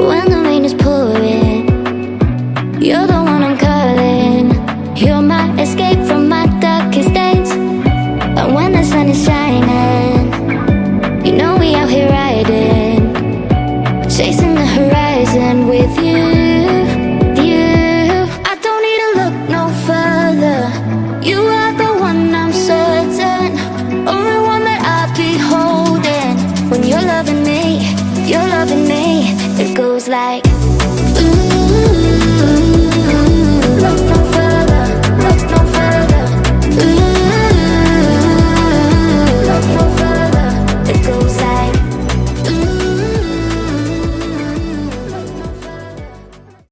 when the rain is pouring. You're the one I'm calling. You're my escape from my darkest days. And when the sun is shining, you know we out here riding, chasing the horizon with you. I don't need to look no further. You are the one I'm certain, only one that I'll be holding. When you're loving me, it goes like